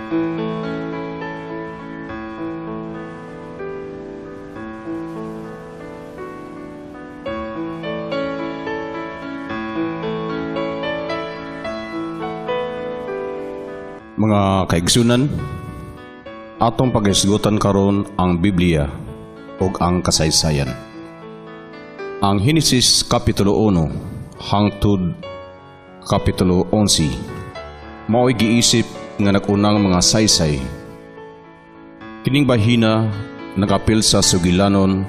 Mga kaigsunan, atong paghisgutan karon ang Biblia ug ang kasaysayan. Ang Henesis Kapitulo 1 hangtod Kapitulo 11 mao'y giisip nga nagunang mga saysay. Kining bahina nagapil sa sugilanon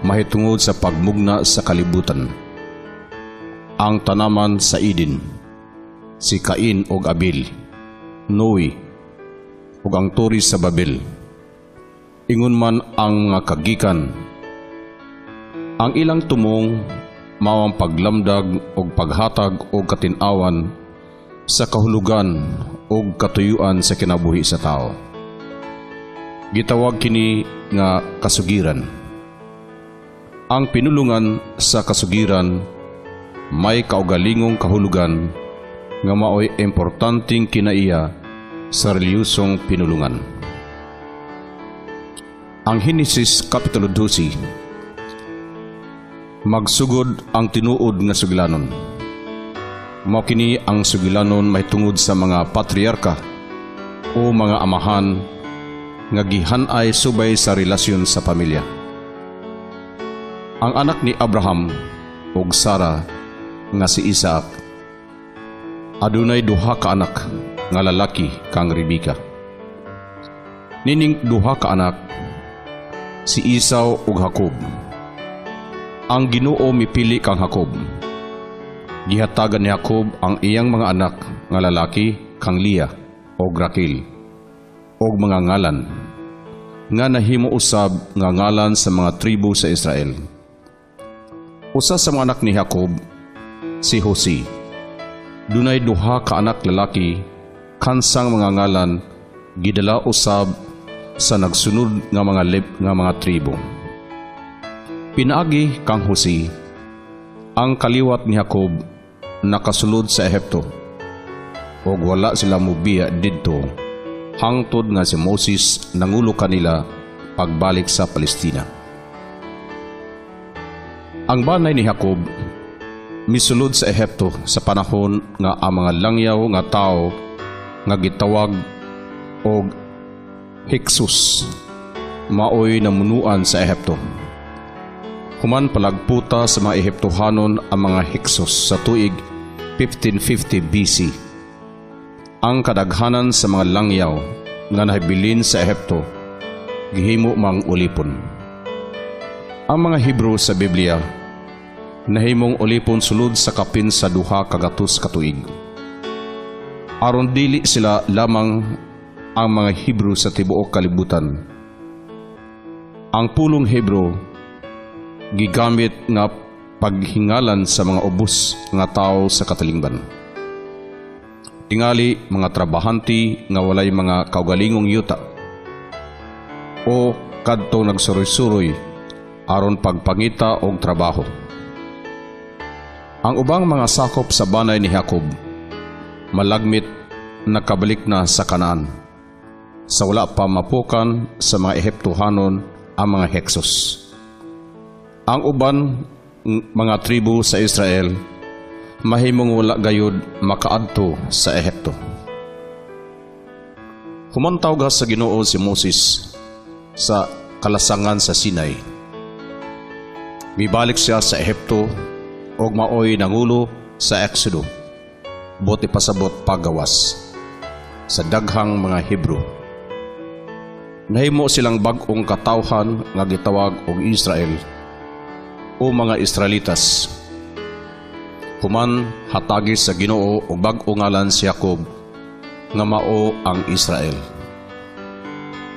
mahitungod sa pagmugna sa kalibutan. Ang tanaman sa Eden, si Cain ug Abel, Noe, ug ang turis sa Babel. Ingon man ang mga kagikan. Ang ilang tumong mao ang paglamdag ug paghatag og katin-awan sa kahulugan ug katuyuan sa kinabuhi sa tao. Gitawag kini nga kasugiran. Ang pinulungan sa kasugiran may kaugalingong kahulugan nga mao'y importanteng kinaiya sa reliyosong pinulungan. Ang Henesis Kapitulo 12, magsugod ang tinuod nga sugilanon. Mao kini ang sugilanon mahitungod sa mga patriarka o mga amahan nga gihan-ay subay sa relasyon sa pamilya. Ang anak ni Abraham ug Sara nga si Isaac adunay duha ka anak nga lalaki kang Rebeka. Nining duha ka anak si Esau ug Jacob. Ang Ginoo mipili kang Jacob. Gihatagan ni Jacob ang iyang mga anak nga lalaki kang Leah ug Raquel ug mga ngalan nga nahimo usab nga ngalan sa mga tribo sa Israel. Usa sa mga anak ni Jacob si Jose. Dunay duha ka anak lalaki kansang mga ngalan gidala usab sa nagsunod nga mga tribo. Pinaagi kang Jose ang kaliwat ni Jacob nakasulod sa Ehipto ug wala sila mubiya didto hangtod nga si Moses nangulo kanila pagbalik sa Palestina. Ang banay ni Jacob misulod sa Ehipto sa panahon nga ang mga langyaw nga tao nga gitawag og Hyksos maoy namunuan sa Ehipto. Human palagputa sa mga Ehiptohanon ang mga Hyksos sa tuig 1550 BC. Ang kadaghanan sa mga langyaw nga nahibilin sa Ehipto gihimo mang ulipon. Ang mga Hebrew sa Biblia nahimong ulipon sulod sa kapin sa duha kagatos katuig. Aron dili sila lamang ang mga Hebrew sa tibuok kalibutan. Ang pulong Hebrew gigamit nga paghingalan sa mga ubos nga tao sa katalingban. Tingali mga trabahanti nga walay mga kaugalingong yuta o kadto nagsuroy-suroy aron pagpangita og trabaho. Ang ubang mga sakop sa banay ni Jacob malagmit nakabalik na sa Kanaan sa wala pa mapukan sa mga Ehiptohanon ang mga Hyksos. Ang uban mga tribo sa Israel mahimong wala gayud makaadto sa Ehipto. Humantaw sa Ginoo si Moses sa kalasangan sa Sinai. Mibalik siya sa Ehipto og maoy nangulo sa Exodo, buti pasabot pagawas sa daghang mga Hebrew. Nahimo silang bag-ong katawhan nga gitawag og Israel o mga Israelitas. Human hatagi sa Ginoo og bag-ong ngalan si Jacob nga mao ang Israel.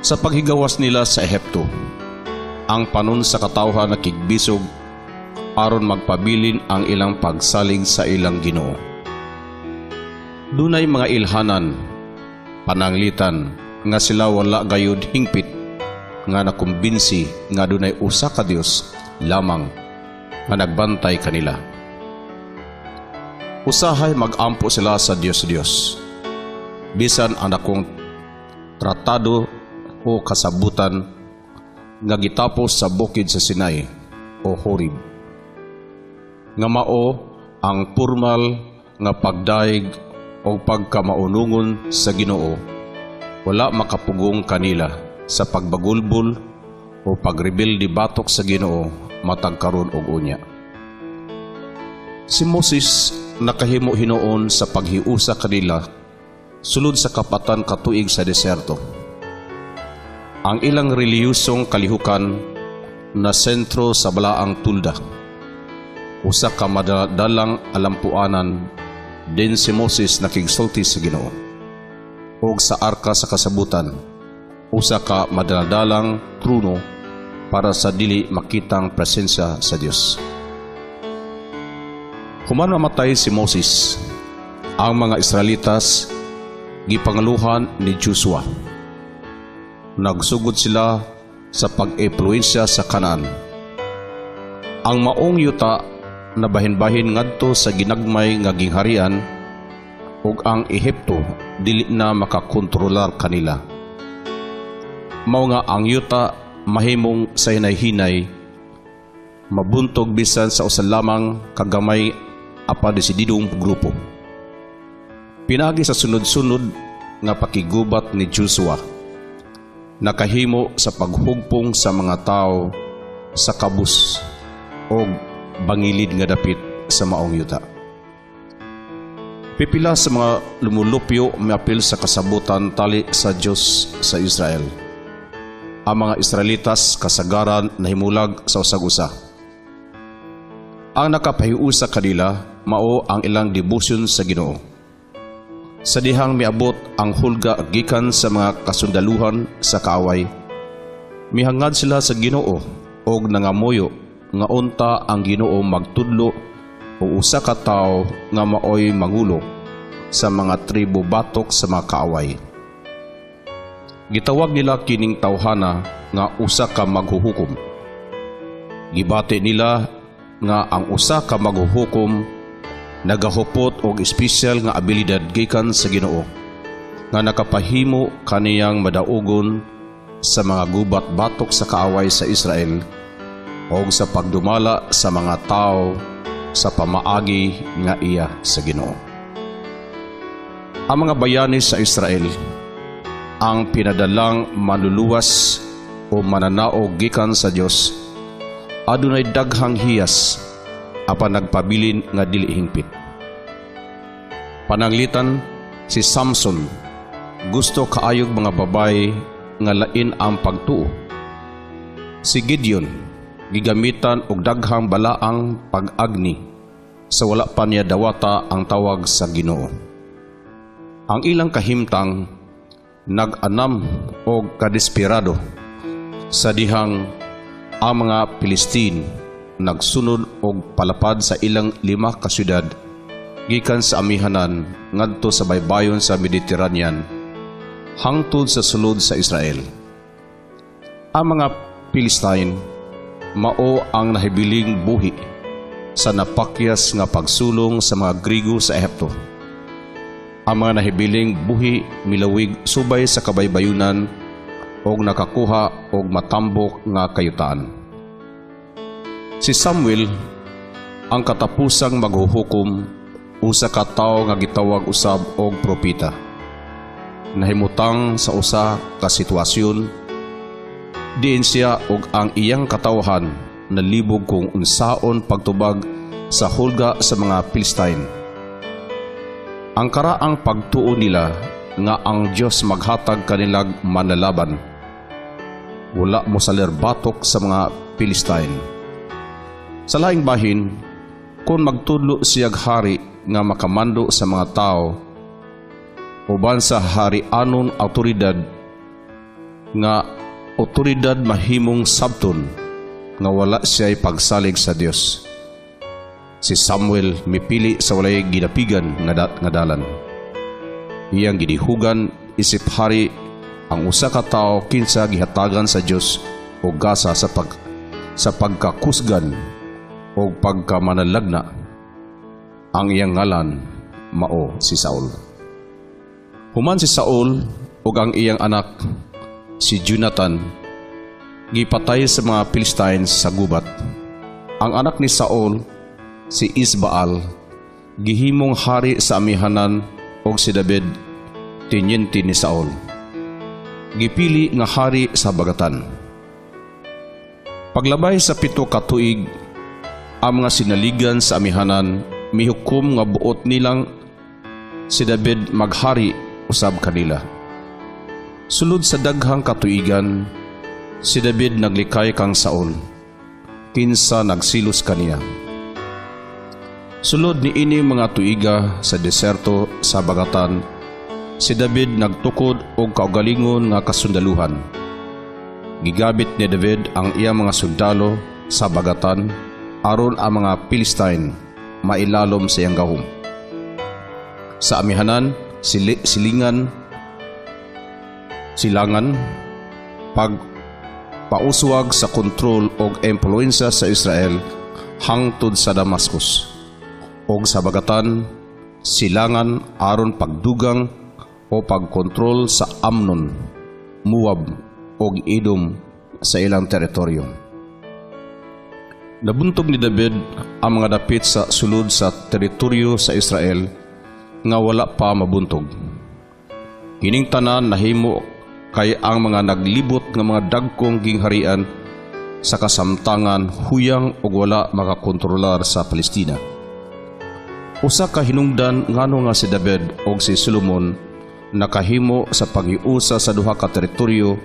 Sa paghigawas nila sa Ehipto, ang panon sa katawhan nakigbisog aron magpabilin ang ilang pagsalig sa ilang Ginoo. Dunay mga ilhanan, pananglitan nga sila wala gayud hingpit nga nakumbinsi nga dunay usa ka Dios lamang nga nagbantay kanila. Usahay magampo sila sa Dios-Dios. Bisan ang dakong tratado o kasabutan nga gitapos sa bukid sa Sinai o Horeb. Nga mao ang formal nga pagdaig o pagkamaunungon sa Ginoo, wala makapugong kanila sa pagbagulbol o pagrebelde batok sa Ginoo matag karon og unya. Si Moses nakahimo hinuon sa paghiusa kanila sulod sa kapatan katuig sa deserto. Ang ilang reliyosong kalihukan na sentro sa balaang tulda. Usa ka madadalang alampuanan din si Moses nakigsulti sa Ginoo. Og sa arka sa kasabutan, usa ka madadalang trono para sa dili makitang presensya sa Dios. Human mamatay si Moses, ang mga Israelitas gipangaluhan ni Joshua. Nagsugod sila sa pag-impluensya sa Canaan. Ang maong yuta na bahin-bahin ngadto sa ginagmay nga gingharian ug ang Ehipto dili na makakontrolar kanila. Mao nga ang yuta mahimong sa hinay-hinay, mabuntog bisan sa usa lamang kagamay apa desididong grupo. Pinagi sa sunod-sunod nga pakigubat ni Joshua, nakahimo sa paghugpong sa mga tao sa kabus o bangilid nga dapit sa maong yuta. Pipila sa mga lumulupyo miapil sa kasabutan tali sa Dios sa Israel. Ang mga Israelitas kasagaran nahimulag sa usag-usa. Ang nakapahiusa kanila mao ang ilang debosyon sa Ginoo. Sa dihang miabot ang hulga gikan sa mga kasundaluhan sa kaaway, mihangad sila sa Ginoo og nangamuyo nga unta ang Ginoo magtudlo o usa ka tawo nga maoy mangulo sa mga tribo batok sa mga kaaway. Gitawag nila kining tawhana nga usa ka maghuhukom. Gibati nila nga ang usa ka maghuhukom nagahupot og espesyal nga abilidad gikan sa Ginoo nga nakapahimo kaniyang madaugon sa mga gubat batok sa kaaway sa Israel o sa pagdumala sa mga tao sa pamaagi nga iya sa Ginoo. Ang mga bayani sa Israel ang pinadalang manluluwas o mananao gikan sa Dios, adunay daghang hiyas apan nagpabilin nga dili hingpit. Pananglitan si Samson, gusto kaayog mga babay nga lain ang pagtuo. Si Gideon, gigamitan og daghang balaang pag-agni sa wala pa niya dawata ang tawag sa Ginoo. Ang ilang kahimtang nag-anam og kadesperado sa dihang ang mga Pilistine nagsunod og palapad sa ilang 5 ka syudad gikan sa amihanan ngadto sa baybayon sa Mediterranean hangtod sa sulod sa Israel. Ang mga Pilistine mao ang nahibiling buhi sa napakyas nga pagsulong sa mga Grigo sa Ehipto. Ang mga nahibiling buhi milawig subay sa kabaybayunan og nakakuha og matambok nga kayutaan. Si Samuel ang katapusang maghuhukom, usa ka tawo nga gitawag usab og propeta. Nahimutang sa usa ka sitwasyon diin siya og ang iyang katawhan nalibog kung unsaon pagtubag sa hulga sa mga Philistine. Ang karaang pagtuo nila nga ang Dios maghatag kanilag manlalaban, wala mo saler batok sa mga Philistine. Sa laing bahin, kung magtudlo siyag hari nga makamando sa mga tao uban sa harianon autoridad nga otoridad mahimong sabton nga wala siya'y pagsalig sa Dios. Si Samuel mipili sa walay gidapigan nga dalan. Iyang gidihugan isip hari ang usa ka tawo kinsa gihatagan sa Dios og gasa sa pagkakusgan o pagkamanalagna. Ang iyang ngalan mao si Saul. Human si Saul ug ang iyang anak si Jonathan gipatay sa mga Philistines sa gubat. Ang anak ni Saul si Isbaal gihimong hari sa amihanan ug si David tinyente ni Saul gipili nga hari sa bagatan. Paglabay sa 7 ka tuig, ang mga sinaligan sa amihanan mihukom nga buot nilang si David maghari usab kanila. Sulod sa daghang katuigan, si David naglikay kang Saul, kinsa nagsilos kaniya. Sulod ni ini mga tuiga sa deserto sa bagatan, si David nagtukod og kaugalingon nga kasundaluhan. Gigabit ni David ang iyang mga sundalo sa bagatan aron ang mga Philistine mailalom sa iyang gahom. Sa amihanan, silangan, pagpauswag sa kontrol o impluensya sa Israel hangtod sa Damascus. O sa bagatan, silangan aron pagdugang o pagkontrol sa Amnon, Moab o Edom sa ilang teritoryo. Nabuntog ni David ang mga dapit sa sulod sa teritoryo sa Israel nga wala pa mabuntog. Kining tanan nahimo kay ang mga naglibot nga mga dagkong gingharian sa kasamtangan huyang ug wala makakontrolar sa Palestina. Usa ka hinungdan ngano nga si David ug si Solomon nakahimo sa paghiusa sa duha ka teritoryo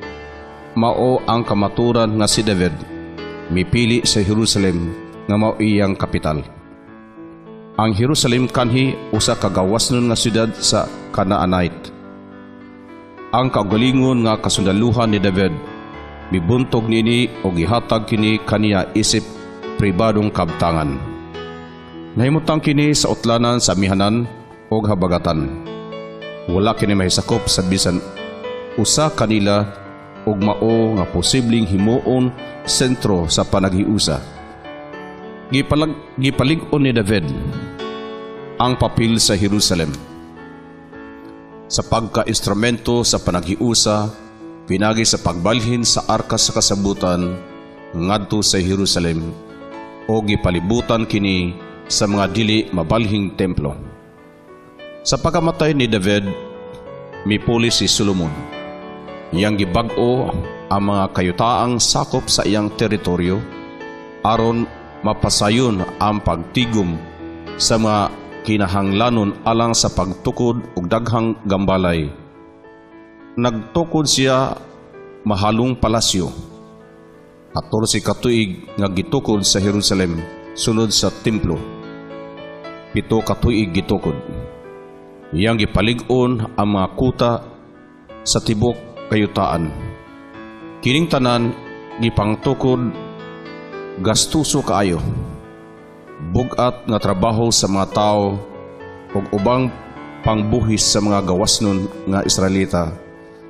mao ang kamaturan nga si David mipili sa Jerusalem nga mao iyang kapital. Ang Jerusalem kanhi usa ka gawasnon nga syudad sa Canaanite. Ang kaugalingon nga kasundaluhan ni David mibuntog nini o gihatag kini kaniya isip pribadong kabtangan. Nahimutang kini sa utlanan sa amihanan o habagatan. Wala kini mahisakop sa bisan usa kanila ug mao nga posibleng himuon sentro sa panaghiusa. Gipalig-on ni David ang papel sa Jerusalem. Sa pagka-instrumento sa panaghiusa, pinagi sa pagbalhin sa arka sa kasabutan ngadto sa Jerusalem o gipalibutan kini sa mga dili mabalhing templo. Sa pagkamatay ni David, mipuli si Solomon. Iyang gibag-o ang mga kayutaang sakop sa iyang teritoryo aron mapasayon ang pagtigom sa mga kinahanglanon alang sa pagtukod ug daghang gambalay. Nagtukod siya mahalong palasyo. 14 ka tuig nga gitukod sa Jerusalem sulod sa templo. 7 ka tuig gitukod. Iyang gipalig-on ang mga kuta sa tibok kayutaan. Kining tanan gipangtukod gastuso kaayo. Bugat nga trabaho sa mga tao ug ubang pangbuhis sa mga gawasnon nga Israelita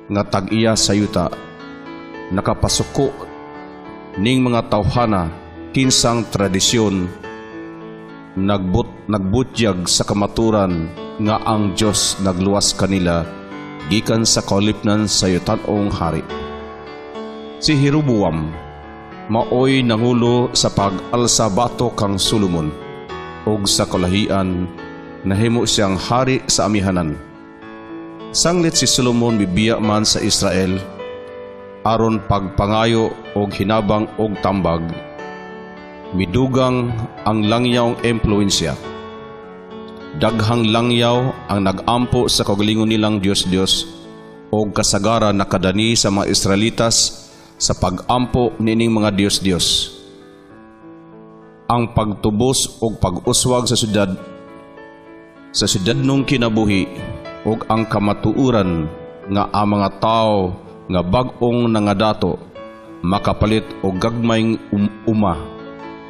nga tag-iya sa yuta nakapasuko ning mga tawhana kinsang tradisyon nagbutyag sa kamaturan nga ang Dios nagluwas kanila gikan sa kaulipnan sa yutanong hari. Si Jeroboam maoy nangulo sa pag-alsa bato kang Solomon ug sa kalahian nahimo siyang hari sa amihanan. Sanglit si Solomon bibiya man sa Israel aron pagpangayo og hinabang og tambag. Midugang ang langyawng impluensya. Daghang langyaw ang nagampo sa kaugalingon nilang Dios-Dios og kasagaran nakadani sa mga Israelitas sa pag-ampo nining mga Dios-Dios. Ang pagtubos o pag-uswag sa syudad nung kinabuhi o ang kamatuuran nga ang mga tao nga bag-ong nangadato makapalit o gagmayng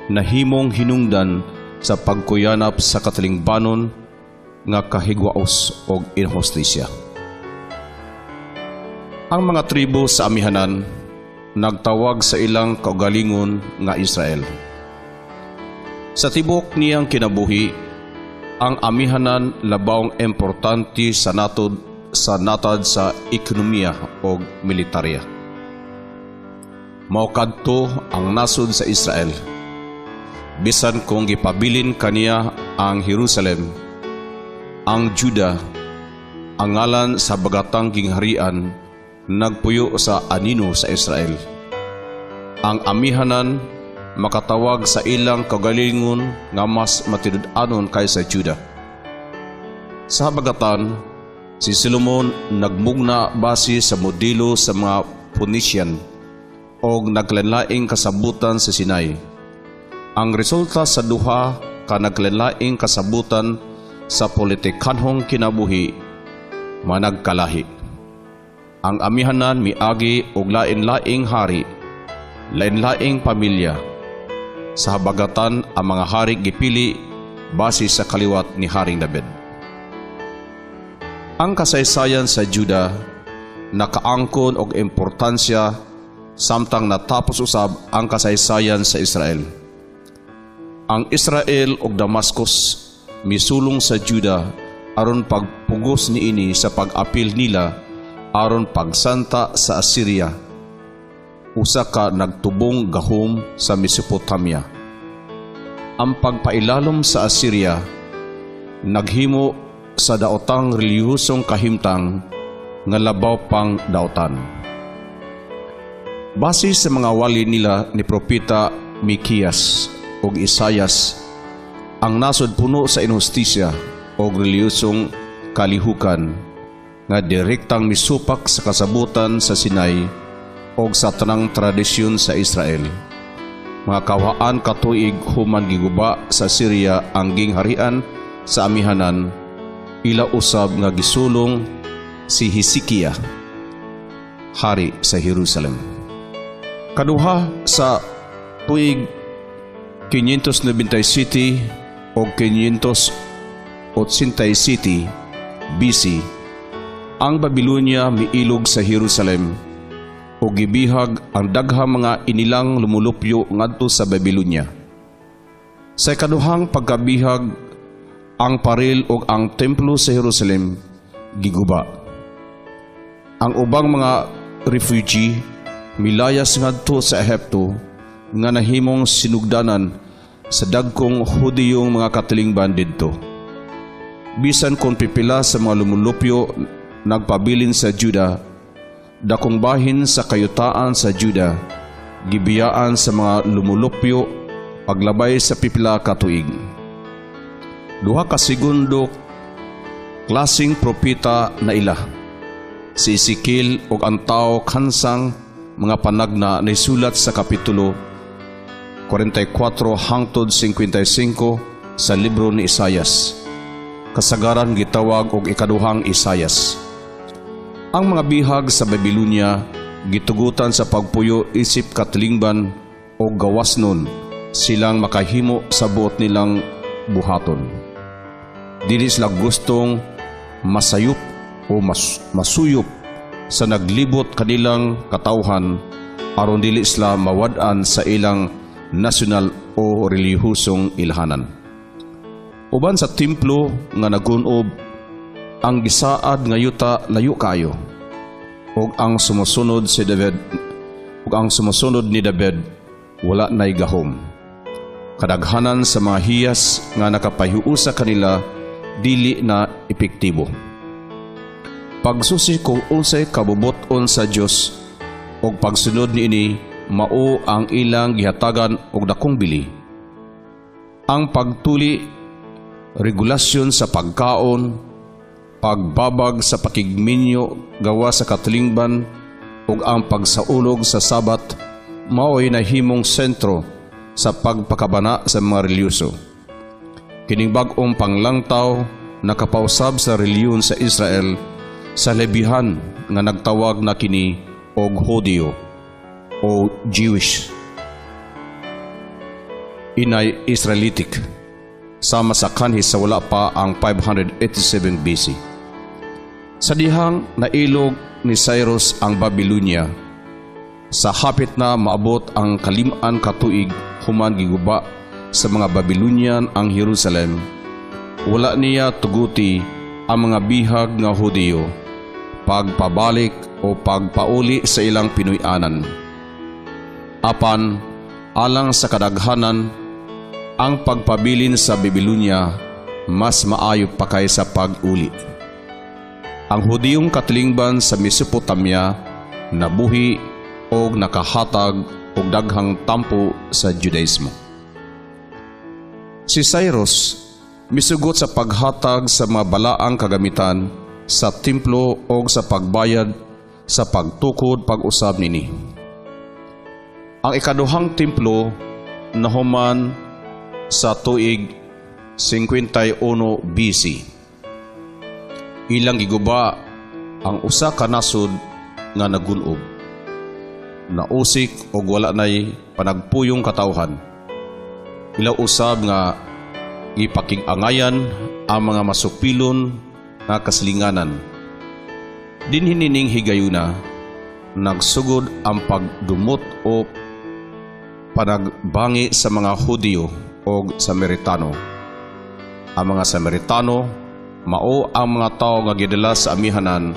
nahimong hinungdan sa pagkuyanap sa katalingbanon nga kahigwaos o inhostisya. Ang mga tribo sa amihanan nagtawag sa ilang kaugalingon nga Israel. Sa tibok niyang kinabuhi, ang amihanan labawng importante sa natod sa natad sa ekonomiya o militarya. Mao kadto ang nasod sa Israel. Bisan kung gipabilin kaniya ang Jerusalem, ang Juda, ang ngalan sa bagatang gingharian, nagpuyo sa anino sa Israel. Ang amihanan makatawag sa ilang kagalingon nga mas matinud-anon kaysa Juda. Sa bagatan, si Solomon nagmugna base sa modelo sa mga Phoenician o naglanlaing kasabutan sa Sinai. Ang resulta sa duha ka naglanlaing kasabutan sa politikanhong kinabuhi managkalahi. Ang amihanan miagi og lain-laing hari, lain-laing pamilya. Sa habagatan ang mga hari gipili base sa kaliwat ni Haring David. Ang kasaysayan sa Juda nakaangkon og importansya samtang natapos usab ang kasaysayan sa Israel. Ang Israel ug Damascus misulong sa Juda aron pagpugos niini sa pag-apil nila aron pagsanta sa Assyria. Usa ka nagtubong gahom sa Mesopotamia. Ang pagpailalom sa Assyria naghimo sa daotang relihiyosong kahimtang nga labaw pang daotan. Base sa mga wali nila ni Propeta Mikias ug Isayas, ang nasod puno sa inhustisya o relihiyosong kalihukan nga direktang misupak sa kasabutan sa Sinai o sa tanang tradisyon sa Israel. Mga kawhaan katuig human giguba sa Syria ang gingharian sa amihanan, ila usab nga gisulong si Hezekiah, hari sa Jerusalem. Kaduha sa tuig 597 o 587 BC, ang Babylonia miilog sa Jerusalem o gibihag ang daghang mga inilang lumulupyo ngadto sa Babylonia. Sa ikaduhang pagkabihag, ang paril o ang templo sa Jerusalem giguba. Ang ubang mga refugee milayas ngadto sa Ehipto nga nahimong sinugdanan sa dagkong Hudiyong mga katilingban didto. Bisan kung pipila sa mga lumulupyo nagpabilin sa Juda, dakong bahin sa kayutaan sa Juda, gibiyaan sa mga lumulupyo paglabay sa pipila ka tuig. Duha ka segundo klaseng propeta na ila, si Ezekiel ug ang tao kansang mga panagna na isulat sa kapitulo 44 hangtod 55 sa libro ni Isayas. Kasagaran gitawag og ikaduhang Isayas. Ang mga bihag sa Babylonia gitugutan sa pagpuyo isip katilingban o gawasnon silang makahimo sa buot nilang buhaton. Dili sila gustong masayop o masuyop sa naglibot kanilang katawhan aron dili sila mawad-an sa ilang nasyonal o relihiyosong ilhanan. Uban sa templo nga nagunob, ang gisaad nga yuta layo kayo, ug ang sumusunod ni David wala nay gahom. Kadaghanan sa mga hiyas nga nakapahiusa kanila dili na epektibo. Pagsusi kung unsay kabubot-on sa Dios ug pagsunod niini mao ang ilang gihatagan og dakong bili. Ang pagtuli, regulasyon sa pagkaon, pagbabag sa pakigminyo gawa sa katilingban ug ang pagsaulog sa Sabat mao'y nahimong sentro sa pagpakabana sa mga reliyoso. Kining bag-ong panglangtaw nakapausab sa reliyon sa Israel sa lebihan nga nagtawag na kini og Hudiyo o Jewish, inay Israelitic, sama sa kanhi sa wala pa ang 587 BC. Sa dihang nailog ni Cyrus ang Babylonia, sa hapit na maabot ang kalimaan katuig human giguba sa mga Babylonian ang Jerusalem, wala niya tuguti ang mga bihag nga Hudiyo pagpabalik o pagpauli sa ilang Pinoy-anan. Apan, alang sa kadaghanan, ang pagpabilin sa Babylonia mas maayo pa kaysa pag-uli. Ang Hudiyong katilingban sa Mesopotamia nabuhi o nakahatag o daghang tampo sa Judaismo. Si Cyrus misugot sa paghatag sa mga balaang kagamitan sa templo o sa pagbayad sa pagtukod pag-usab nini. Ang ikaduhang templo nahuman sa tuig 51 BC. Ilang giguba ang usa ka nasud nga nagunob, nausik o wala nay panagpuyong katawhan. Ilaw usab nga ipakig-angayan ang mga masupilon nga kaslinganan. Dinhinining higayuna, nagsugod ang pagdumot o panagbangi sa mga Hudiyo o Samaritano. Ang mga Samaritano mao ang mga tao nga gidala sa amihanan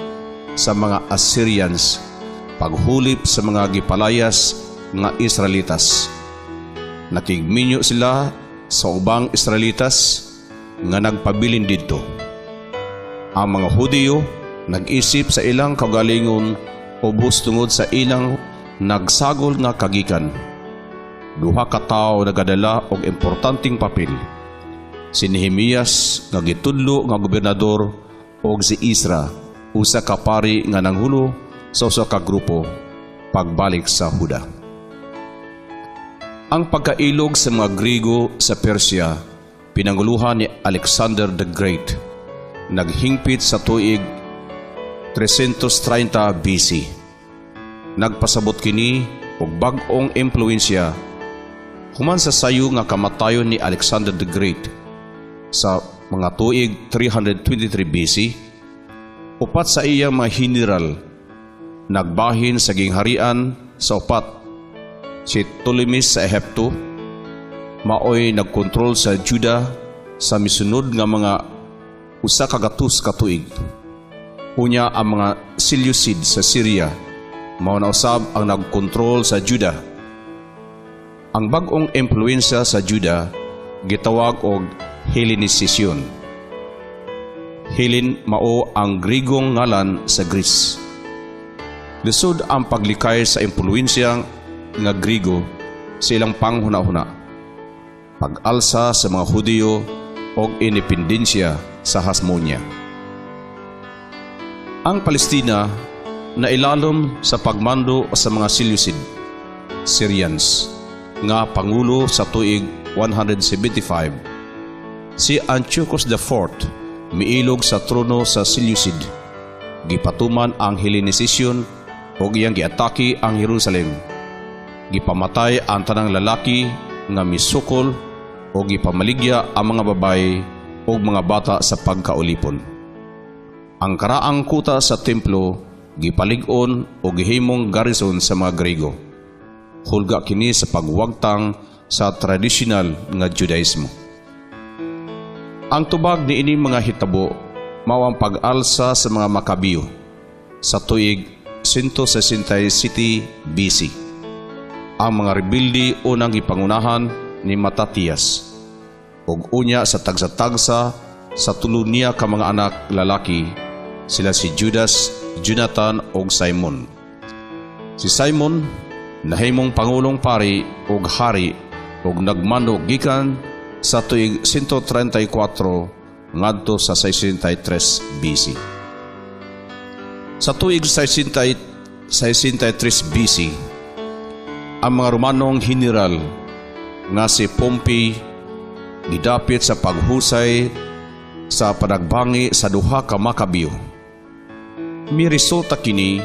sa mga Assyrians paghulip sa mga gipalayas nga Israelitas. Nakigminyo sila sa ubang Israelitas nga nagpabilin didto. Ang mga Hudiyo nag-isip sa ilang kaugalingon ubos tungod sa ilang nagsagol nga kagikan. Duha ka tawo nagadala og importanteng papel. Si Nehemias nga gitudlo nga gobernador og si Isra, usa ka pari nga nanghulo sa usa ka grupo pagbalik sa Huda. Ang pagkailog sa mga Griego sa Persia pinanguluhan ni Alexander the Great naghingpit sa tuig 330 BC. Nagpasabot kini og bag-ong impluwensya human sa sayo nga kamatayon ni Alexander the Great sa mga tuig 323 BC. Upat sa iyang mga general nagbahin sa gingharian sa upat. Si Ptolemies sa Ehipto maoy nagkontrol sa Juda sa misunod nga mga usa ka gatus ka tuig. Unya ang mga Seleucid sa Syria mao na usab ang nagkontrol sa Juda. Ang bag-ong impluwensya sa Juda gitawag og Hellenisation. Hellen mao ang Grigong ngalan sa Greece. Lisod ang paglikay sa impluwensya nga Grigo sa ilang panghuna-huna, pag-alsa sa mga Hudiyo o independensya sa Hasmonia. Ang Palestina na ilalom sa pagmando sa mga Seleucid, Syrians, nga pangulo sa tuig 175. Si Antiochus IV miilog sa trono sa Seleucid. Gipatuman ang Hellenisation o iyang giatake ang Jerusalem. Gipamatay ang tanang lalaki nga misukol o gipamaligya ang mga babae o mga bata sa pagkaulipon. Ang karaang kuta sa templo gipalig-on o gihimong garrison sa mga Grego. Hulga kini sa pagwagtang sa tradisyonal nga Judaismo. Ang tubag ni ining mga hitabo mao ang pag-alsa sa mga Makabiyo sa tuig 167 BC. Ang mga rebelde unang gipangunahan ni Matatias ug unya sa tagsa-tagsa sa tulo niya ka mga anak lalaki, sila si Judas, Jonathan ug Simon. Si Simon nahimong pangulong pari ug hari ug nagmando gikan sa tuig 134 ngadto sa 63 BC. Sa tuig 63 BC, ang mga Romanong general nga si Pompey gidapit sa paghusay sa panagbangi sa duha ka Makabiyo. Miresulta kini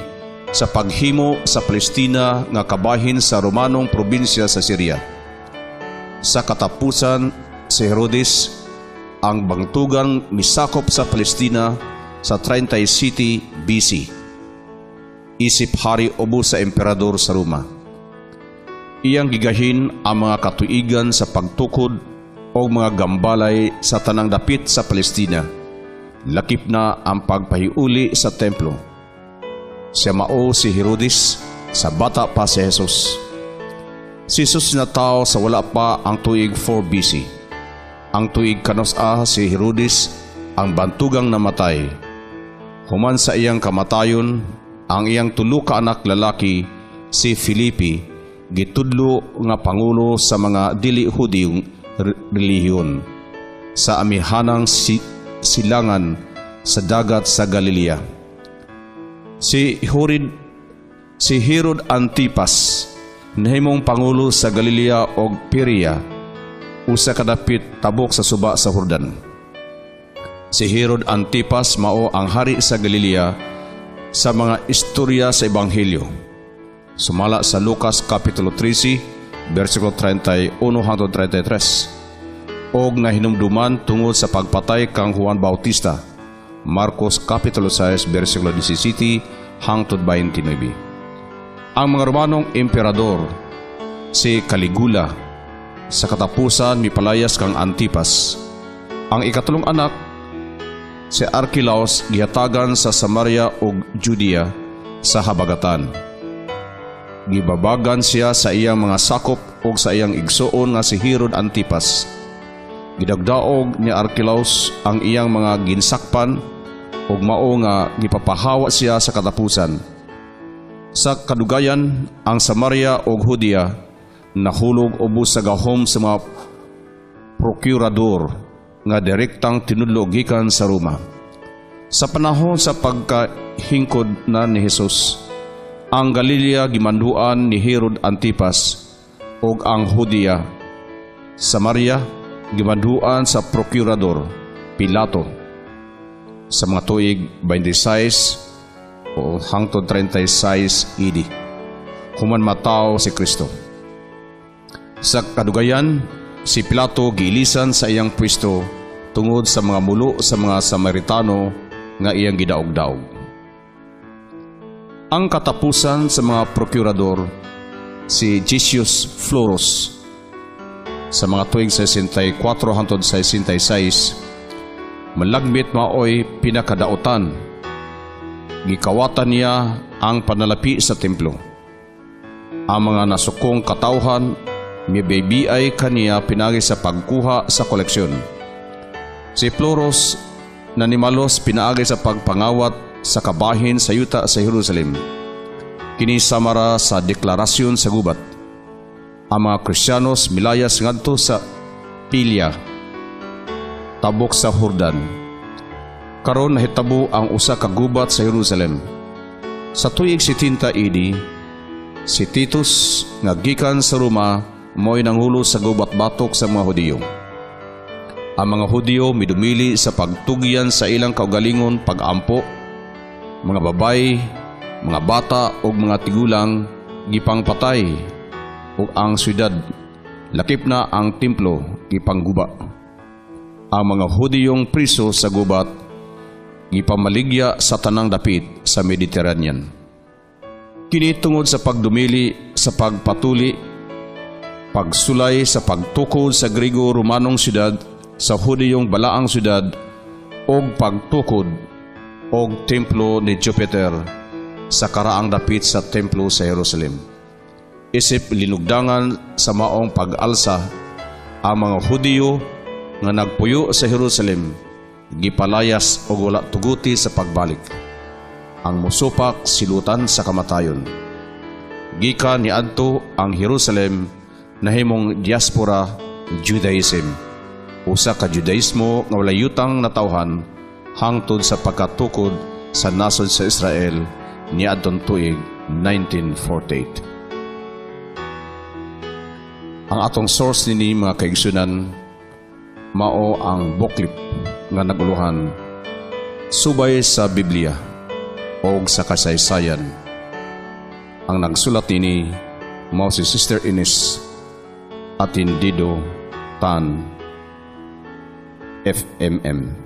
sa paghimo sa Palestina nga kabahin sa Romanong probinsya sa Syria. Sa katapusan si Herodes ang bangtugang misakop sa Palestina sa 37 BC. Isip hari ubos sa emperador sa Roma. Iyang gigahin ang mga katuigan sa pagtukod o mga gambalay sa tanang dapit sa Palestina. Lakip na ang pagpahiuli sa templo. Siya mao si Herodes sa bata pa si Jesus. Si Jesus na tao sa wala pa ang tuig 4 BC. Ang tuig kanos-a si Herodes ang bantugang namatay. Human sa iyang kamatayon, ang iyang tulo ka anak lalaki si Filipe gitudlo nga pangulo sa mga dili Hudiyong relihiyon sa amihanang silangan sa dagat sa Galilea. Si Herod Antipas nahimong pangulo sa Galilea o Perea, usa kadapit tabok sa suba sa Jordan. Si Herod Antipas mao ang hari sa Galilea sa mga istorya sa Ebanghelyo. Sumala sa Lucas Kapitulo 13, versikulo 31 hangtod 33. Og nahinumduman tungod sa pagpatay kang Juan Bautista. Marcos Kapitulo 6, versikulo 17 hangtod 29. Ang mga Romanong emperador, si Caligula, sa katapusan mipalayas kang Antipas. Ang ikatulong anak, si Archelaus, gihatagan sa Samaria ug Judea sa habagatan. Gibabagan siya sa iyang mga sakop ug sa iyang igsuon nga si Herod Antipas. Gidagdaog ni Archelaus ang iyang mga ginsakpan ug mao nga gipapahawa siya sa katapusan. Sa kadugayan, ang Samaria ug Judea nahulog ubos sa gahom sa mga prokurador nga direktang tinudlo gikan sa Roma. Sa panahon sa pagkahingkod na ni Jesus, ang Galilea gimanduan ni Herod Antipas ug ang Judea, Samaria gimanduan sa prokurador Pilato sa mga tuig 26 o hangtod 36 AD. Human mataw si Kristo. Sa kadugayan, si Pilato giilisan sa iyang pwesto tungod sa mga mulo sa mga Samaritano nga iyang gidaog-daog. Ang katapusan sa mga prokurador, si Gestius Florus, sa mga tuig 64 hangtod 66, malagbit maoy pinakadautan. Gikawatan niya ang panalapi sa templo. Ang mga nasukong katawhan mibaybiay kaniya pinagi sa pagkuha sa koleksyon. Si Florus nanimalos pinaagi sa pagpangawat sa kabahin sa yuta sa Jerusalem. Kini samara sa deklarasyon sa gubat. Ang mga Kristiyanos milayas ngadto sa Pilya, tabok sa Jordan. Karon nahitabo ang usa ka gubat sa Jerusalem. Sa tuig 70 AD, si Titus nga gikan sa Roma mo'y nanghulo sa gubat batok sa mga Hudiyo. Ang mga Hudiyo midumili sa pagtugyan sa ilang kaugalingon pag-ampo, mga babay, mga bata o mga tigulang gipangpatay ug ang syudad, lakip na ang templo gipangguba. Ang mga Hudiyong priso sa gubat gipamaligya sa tanang dapit sa Mediterranean. Kini tungod sa pagdumili sa pagpatuli, pagsulay sa pagtukod sa Griego-Romanong syudad sa Hudiyong balaang syudad o pagtukod og templo ni Jupiter sa karaang dapit sa templo sa Jerusalem. Isip linugdangan sa maong pag-alsa, ang mga Hudiyo nga nagpuyo sa Jerusalem gipalayas og wala tuguti sa pagbalik. Ang musupak silutan sa kamatayon. Gikan niadto ang Jerusalem nahimong diaspora Judaism, usa ka Judaismo nga walay yutang natawhan hangtod sa pagkatukod sa nasod sa Israel niadtong tuig 1948. Ang atong source nini mga kaigsunan mao ang buklip nga naguluhan subay sa Biblia o sa kasaysayan. Ang nagsulat nini mao si Sister Ines Atindido Tan, FMM.